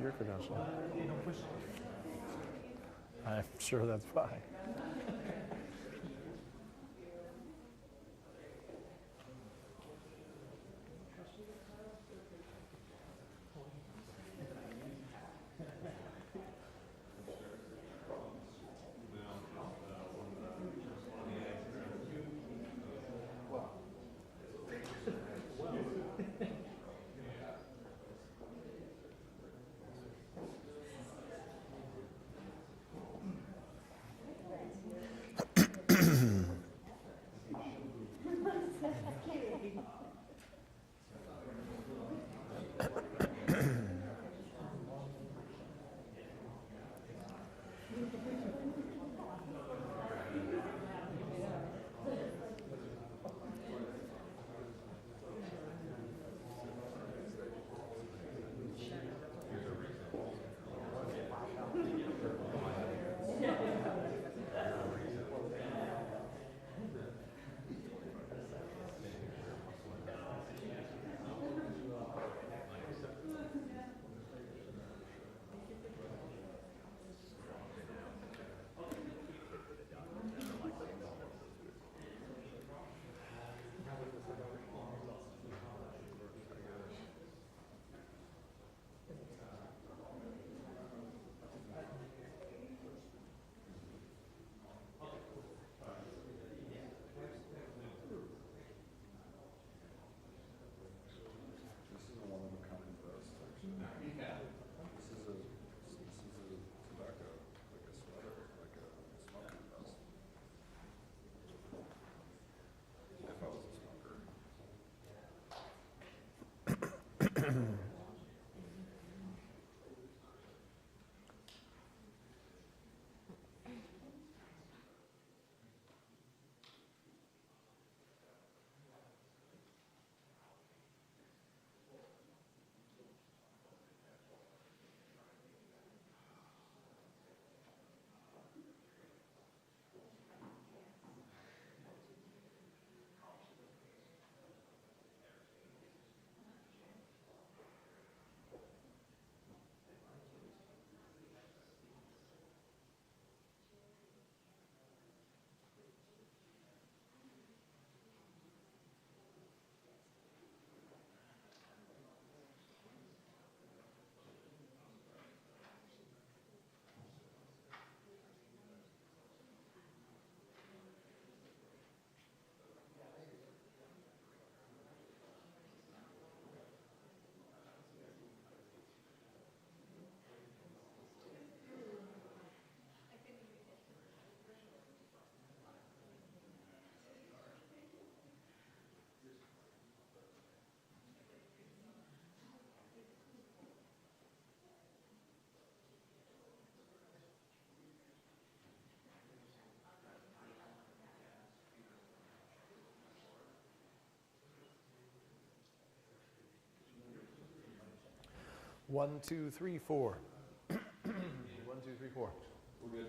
your credential. I'm sure that's why. One, two, three, four. 1, 2, 3, 4. We're good.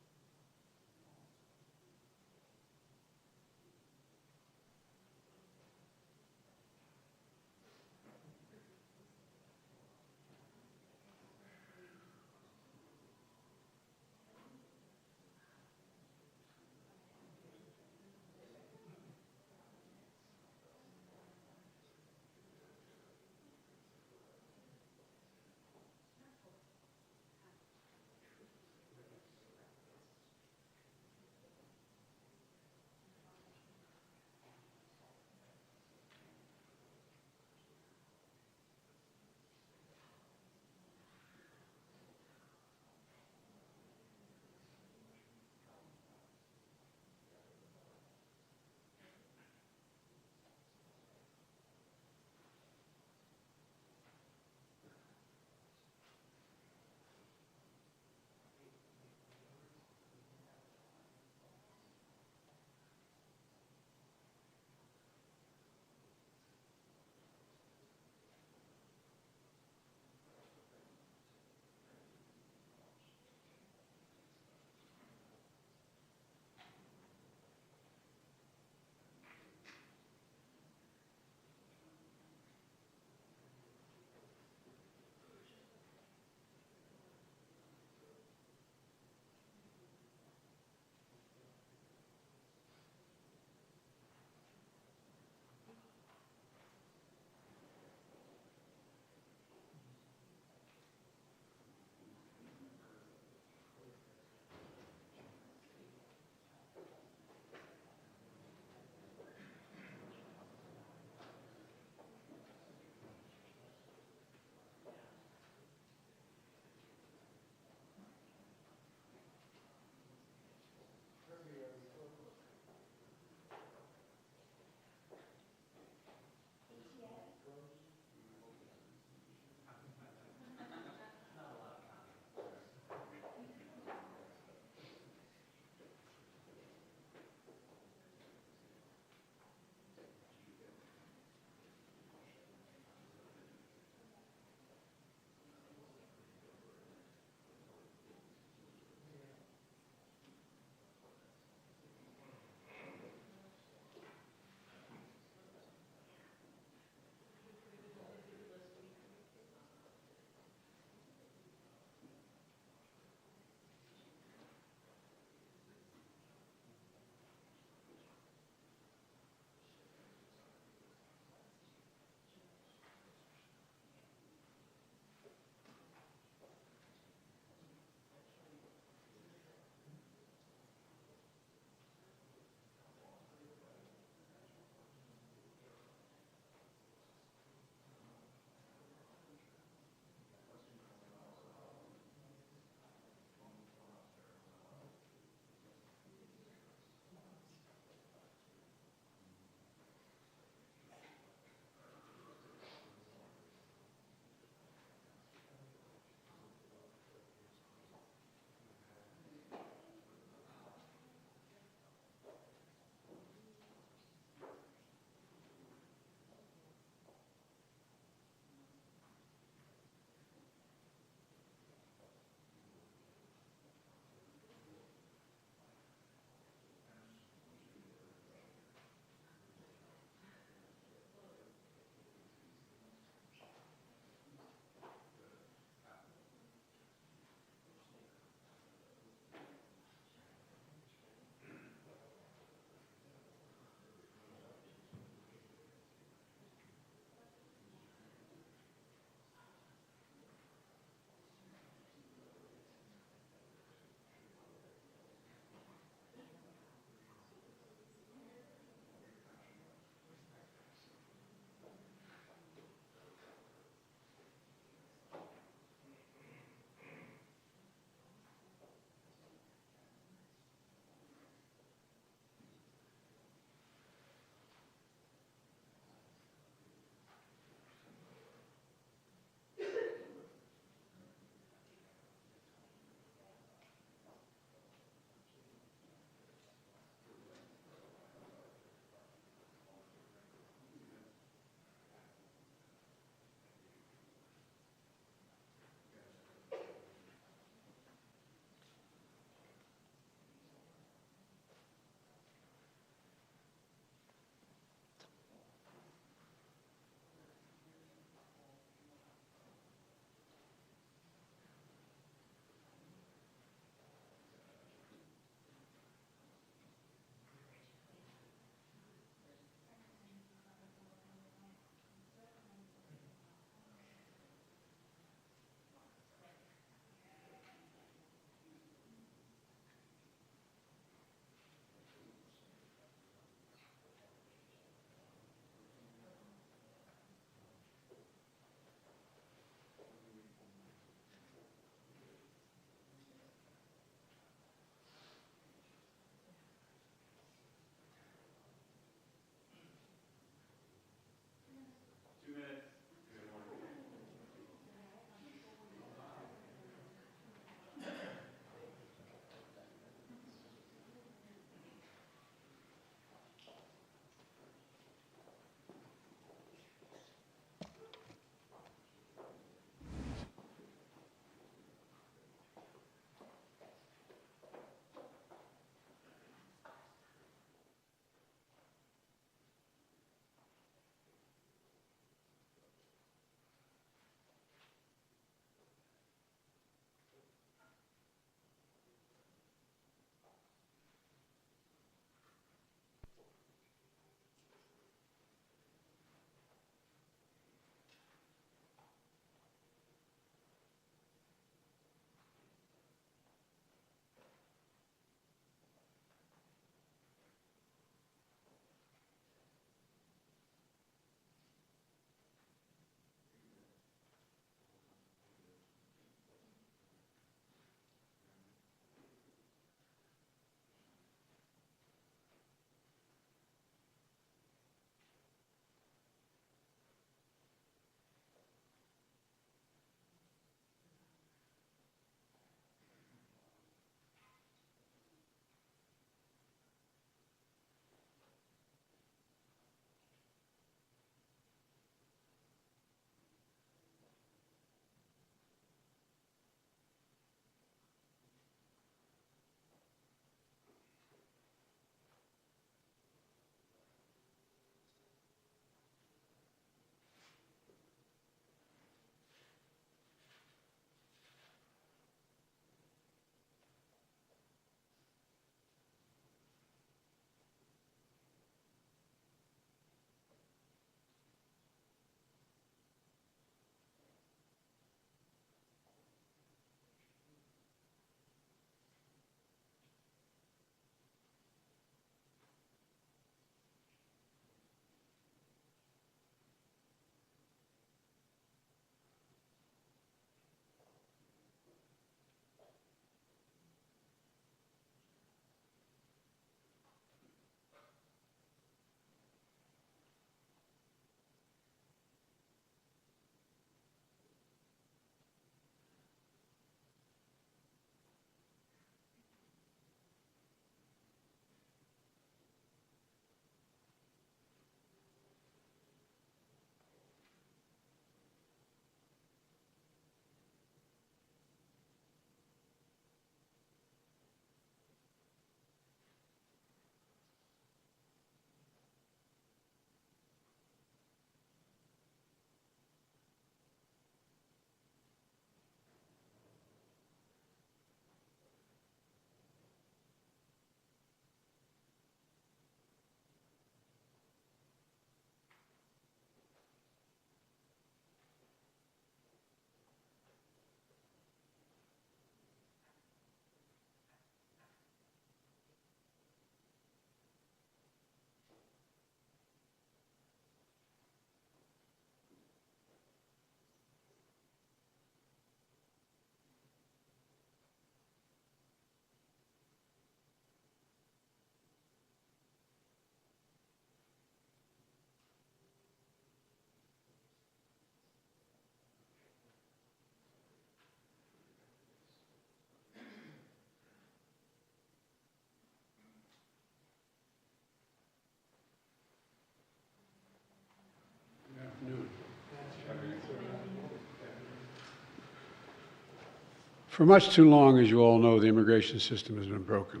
For much too long, as you all know, the immigration system has been broken,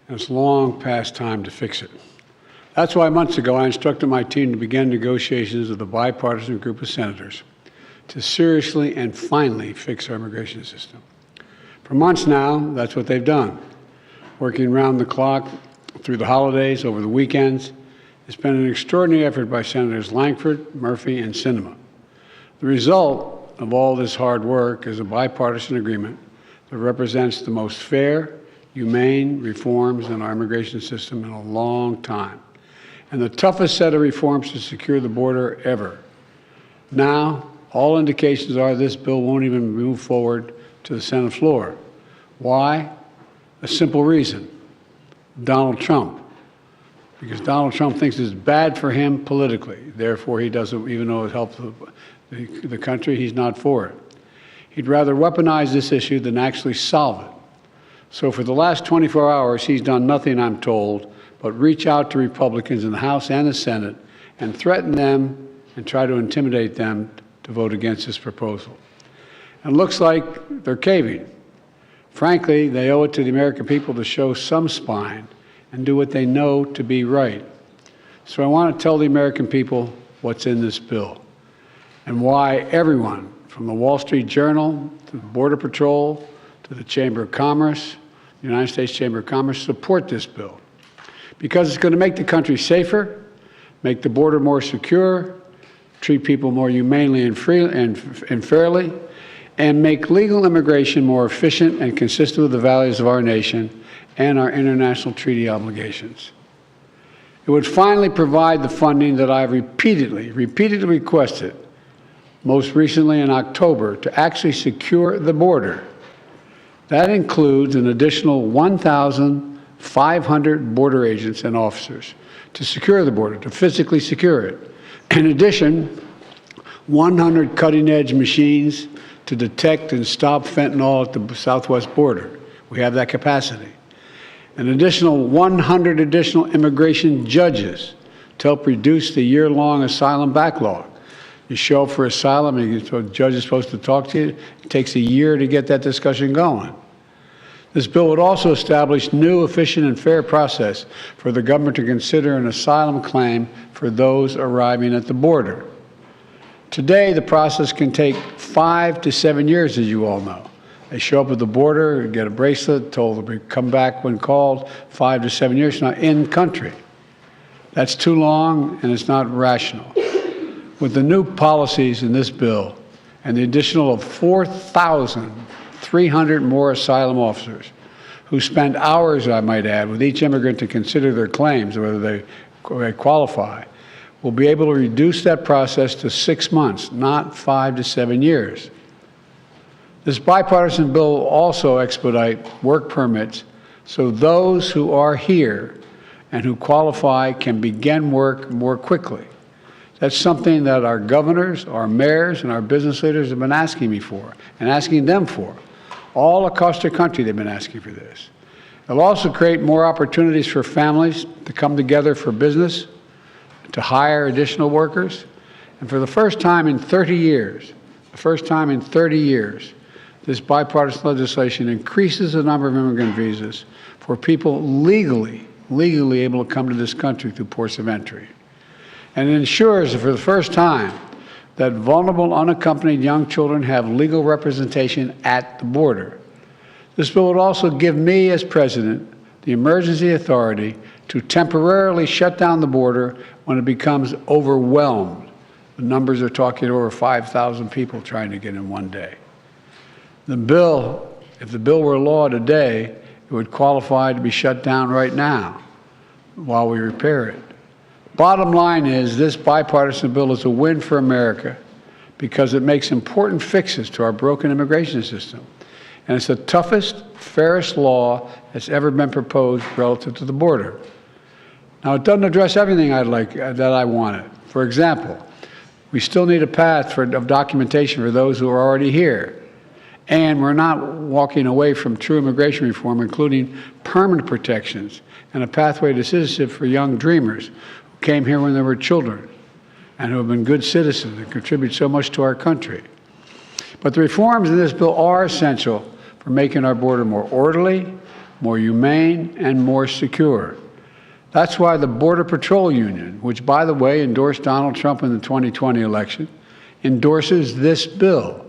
and it's long past time to fix it. That's why months ago I instructed my team to begin negotiations with a bipartisan group of senators to seriously and finally fix our immigration system. For months now, that's what they've done, working round the clock through the holidays, over the weekends. It's been an extraordinary effort by Senators Lankford, Murphy, and Sinema. The result of all this hard work is a bipartisan agreement that represents the most fair, humane reforms in our immigration system in a long time, and the toughest set of reforms to secure the border ever. Now, all indications are this bill won't even move forward to the Senate floor. Why? A simple reason: Donald Trump. Because Donald Trump thinks it's bad for him politically. Therefore, he doesn't, even though it helps the country, he's not for it. He'd rather weaponize this issue than actually solve it. So for the last 24 hours, he's done nothing, I'm told, but reach out to Republicans in the House and the Senate and threaten them and try to intimidate them to vote against this proposal. And it looks like they're caving. Frankly, they owe it to the American people to show some spine and do what they know to be right. So I want to tell the American people what's in this bill and why everyone, from the Wall Street Journal to the Border Patrol to the Chamber of Commerce, the United States Chamber of Commerce, support this bill. Because it's going to make the country safer, make the border more secure, treat people more humanely and fairly, and make legal immigration more efficient and consistent with the values of our nation and our international treaty obligations. It would finally provide the funding that I've repeatedly requested, most recently in October, to actually secure the border. That includes an additional 1,500 border agents and officers to secure the border, to physically secure it. In addition, 100 cutting-edge machines to detect and stop fentanyl at the southwest border. We have that capacity. An additional 100 additional immigration judges to help reduce the year-long asylum backlog. You show up for asylum and the judge is supposed to talk to you. It takes a year to get that discussion going. This bill would also establish new, efficient, and fair process for the government to consider an asylum claim for those arriving at the border. Today, the process can take 5 to 7 years, as you all know. They show up at the border, get a bracelet, told to come back when called, 5 to 7 years from now, in country. That's too long, and it's not rational. With the new policies in this bill and the additional of 4,300 more asylum officers who spend hours, I might add, with each immigrant to consider their claims, whether they qualify, we'll be able to reduce that process to 6 months, not 5 to 7 years. This bipartisan bill will also expedite work permits so those who are here and who qualify can begin work more quickly. That's something that our governors, our mayors, and our business leaders have been asking me for and asking them for. All across the country, they've been asking for this. It'll also create more opportunities for families to come together for business, to hire additional workers. And for the first time in 30 years, this bipartisan legislation increases the number of immigrant visas for people legally able to come to this country through ports of entry. And it ensures that for the first time that vulnerable, unaccompanied young children have legal representation at the border. This bill would also give me, as president, the emergency authority to temporarily shut down the border when it becomes overwhelmed. The numbers are talking over 5,000 people trying to get in one day. The bill, if the bill were law today, it would qualify to be shut down right now while we repair it. Bottom line is, this bipartisan bill is a win for America because it makes important fixes to our broken immigration system. And it's the toughest, fairest law that's ever been proposed relative to the border. Now, it doesn't address everything that I wanted. For example, we still need a path of documentation for those who are already here. And we're not walking away from true immigration reform, including permanent protections and a pathway to citizenship for young dreamers who came here when they were children and who have been good citizens and contribute so much to our country. But the reforms in this bill are essential for making our border more orderly, more humane, and more secure. That's why the Border Patrol Union, which, by the way, endorsed Donald Trump in the 2020 election, endorses this bill.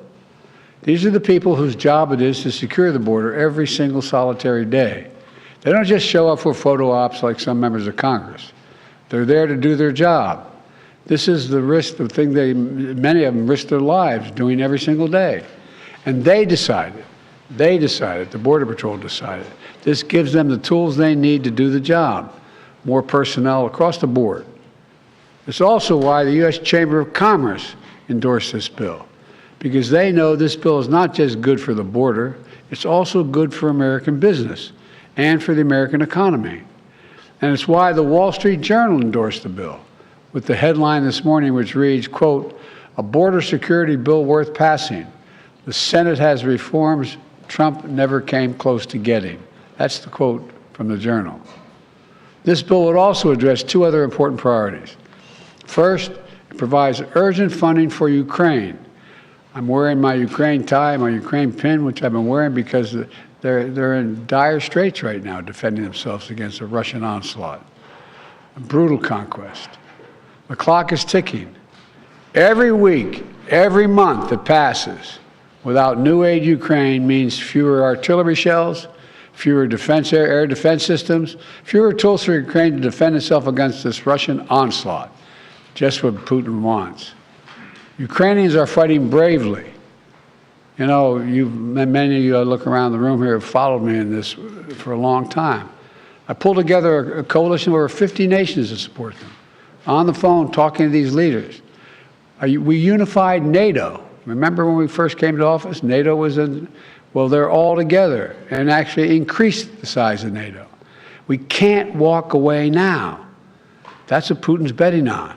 These are the people whose job it is to secure the border every single solitary day. They don't just show up for photo ops like some members of Congress. They're there to do their job. This is the risk, the thing many of them risk their lives doing every single day. And they decided, the Border Patrol decided, this gives them the tools they need to do the job, more personnel across the board. It's also why the U.S. Chamber of Commerce endorsed this bill, because they know this bill is not just good for the border, it's also good for American business and for the American economy. And it's why the Wall Street Journal endorsed the bill, with the headline this morning which reads, quote, "A border security bill worth passing. The Senate has reforms Trump never came close to getting." That's the quote from the Journal. This bill would also address two other important priorities. First, it provides urgent funding for Ukraine. I'm wearing my Ukraine tie, my Ukraine pin, which I've been wearing because they're in dire straits right now, defending themselves against a Russian onslaught, a brutal conquest. The clock is ticking. Every week, every month that passes without new aid to Ukraine means fewer artillery shells, fewer air defense systems, fewer tools for Ukraine to defend itself against this Russian onslaught. Just what Putin wants. Ukrainians are fighting bravely. You know, many of you look around the room here have followed me in this for a long time. I pulled together a coalition of over 50 nations to support them. On the phone, talking to these leaders. We unified NATO. Remember when we first came to office? NATO was in, well, they're all together and actually increased the size of NATO. We can't walk away now. That's what Putin's betting on.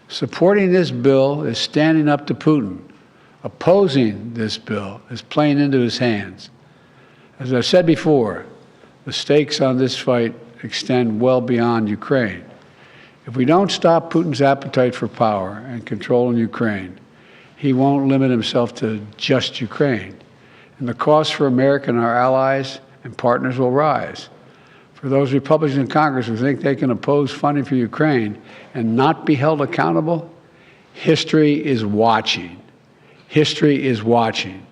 Supporting this bill is standing up to Putin. Opposing this bill is playing into his hands. As I said before, the stakes on this fight extend well beyond Ukraine. If we don't stop Putin's appetite for power and control in Ukraine, he won't limit himself to just Ukraine. And the cost for America and our allies and partners will rise. For those Republicans in Congress who think they can oppose funding for Ukraine and not be held accountable, history is watching. History is watching.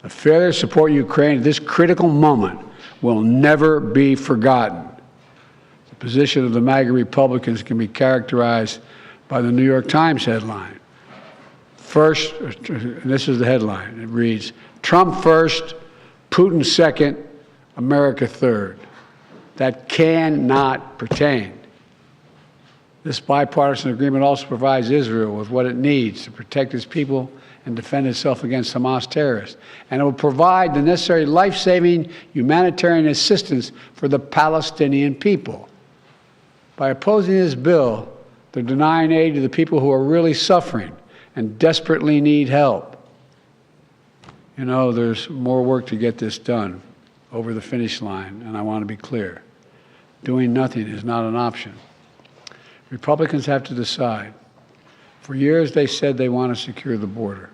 The failure to support Ukraine at this critical moment will never be forgotten. The position of the MAGA Republicans can be characterized by the New York Times headline. First, and this is the headline, it reads, "Trump first, Putin second, America third." That cannot pertain. This bipartisan agreement also provides Israel with what it needs to protect its people and defend itself against Hamas terrorists. And it will provide the necessary life-saving humanitarian assistance for the Palestinian people. By opposing this bill, they're denying aid to the people who are really suffering and desperately need help. You know, there's more work to get this done over the finish line, and I want to be clear. Doing nothing is not an option. Republicans have to decide. For years, they said they want to secure the border.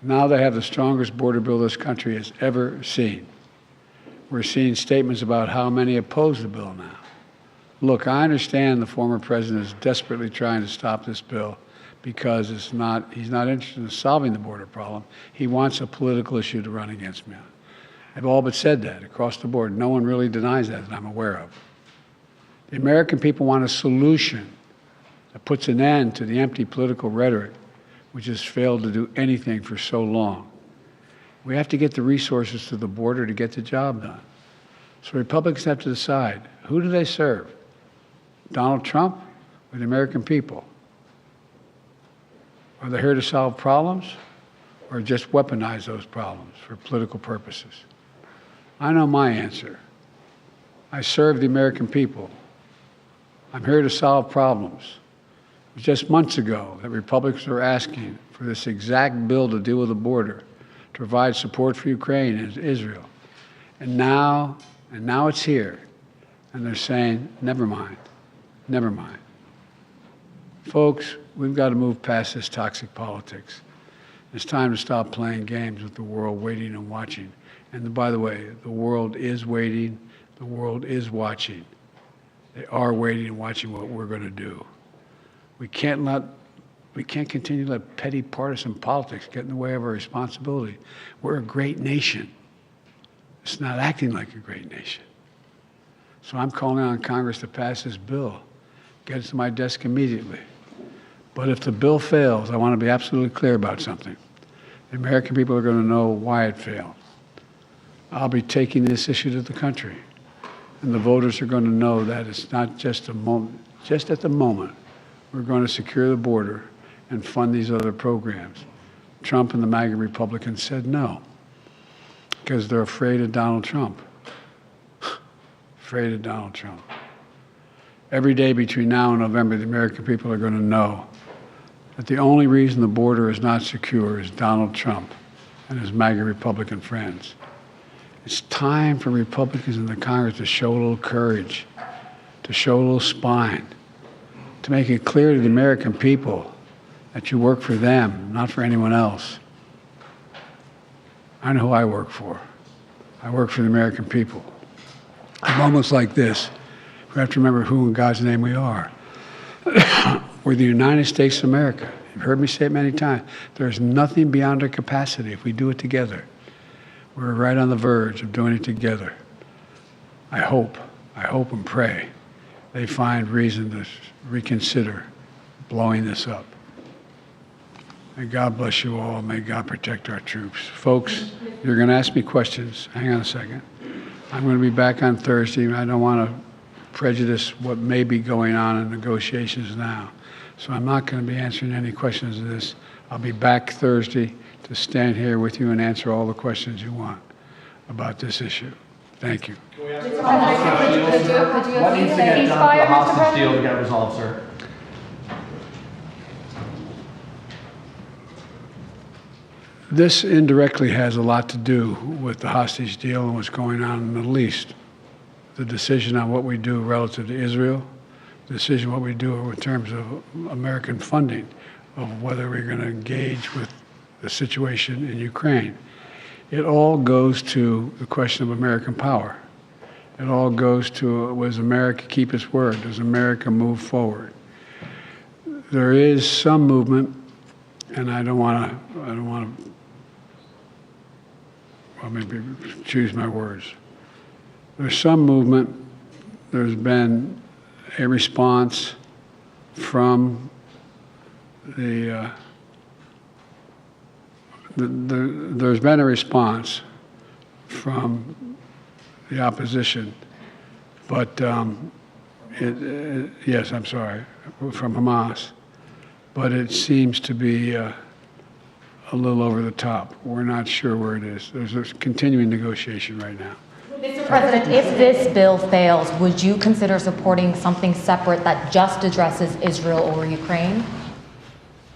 Now they have the strongest border bill this country has ever seen. We're seeing statements about how many oppose the bill now. Look, I understand the former president is desperately trying to stop this bill because he's not interested in solving the border problem. He wants a political issue to run against me on. I've all but said that across the board. No one really denies that I'm aware of. The American people want a solution that puts an end to the empty political rhetoric which has failed to do anything for so long. We have to get the resources to the border to get the job done. So Republicans have to decide, who do they serve? Donald Trump or the American people? Are they here to solve problems or just weaponize those problems for political purposes? I know my answer. I serve the American people. I'm here to solve problems. It was just months ago that Republicans were asking for this exact bill to deal with the border, to provide support for Ukraine and Israel. And now it's here. And they're saying, never mind, never mind. Folks, we've got to move past this toxic politics. It's time to stop playing games with the world waiting and watching. And by the way, the world is waiting. The world is watching. They are waiting and watching what we're going to do. We can't continue to let petty partisan politics get in the way of our responsibility. We're a great nation. It's not acting like a great nation. So I'm calling on Congress to pass this bill, get it to my desk immediately. But if the bill fails, I want to be absolutely clear about something. The American people are going to know why it failed. I'll be taking this issue to the country, and the voters are going to know that it's not just a moment, just at the moment, we're going to secure the border and fund these other programs. Trump and the MAGA Republicans said no, because they're afraid of Donald Trump. Afraid of Donald Trump. Every day between now and November, the American people are going to know that the only reason the border is not secure is Donald Trump and his MAGA Republican friends. It's time for Republicans in the Congress to show a little courage, to show a little spine, to make it clear to the American people that you work for them, not for anyone else. I know who I work for. I work for the American people. In moments like this, we have to remember who in God's name we are. We're the United States of America. You've heard me say it many times. There's nothing beyond our capacity if we do it together. We're right on the verge of doing it together. I hope and pray they find reason to reconsider blowing this up. May God bless you all. May God protect our troops. Folks, you're going to ask me questions. Hang on a second. I'm going to be back on Thursday. I don't want to prejudice what may be going on in negotiations now. So I'm not going to be answering any questions of this. I'll be back Thursday to stand here with you and answer all the questions you want about this issue. Thank you. What needs to get done for the hostage deal to get resolved, sir? This indirectly has a lot to do with the hostage deal and what's going on in the Middle East. The decision on what we do relative to Israel, the decision what we do in terms of American funding, of whether we're going to engage with the situation in Ukraine. It all goes to the question of American power. It all goes to, does America keep its word? Does America move forward? There is some movement, and I don't want to, well, maybe choose my words. There's some movement. There's been a response from there's been a response from the opposition, but yes, I'm sorry, from Hamas, but it seems to be a little over the top. We're not sure where it is. There's a continuing negotiation right now. Mr. President, if this bill fails, would you consider supporting something separate that just addresses Israel or Ukraine?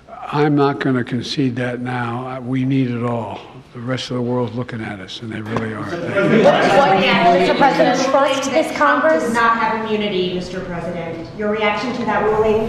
I'm not going to concede that now. We need it all. The rest of the world's looking at us, and they really are. Mr. President, trust this Congress does not have immunity, Mr. President. Your reaction to that ruling?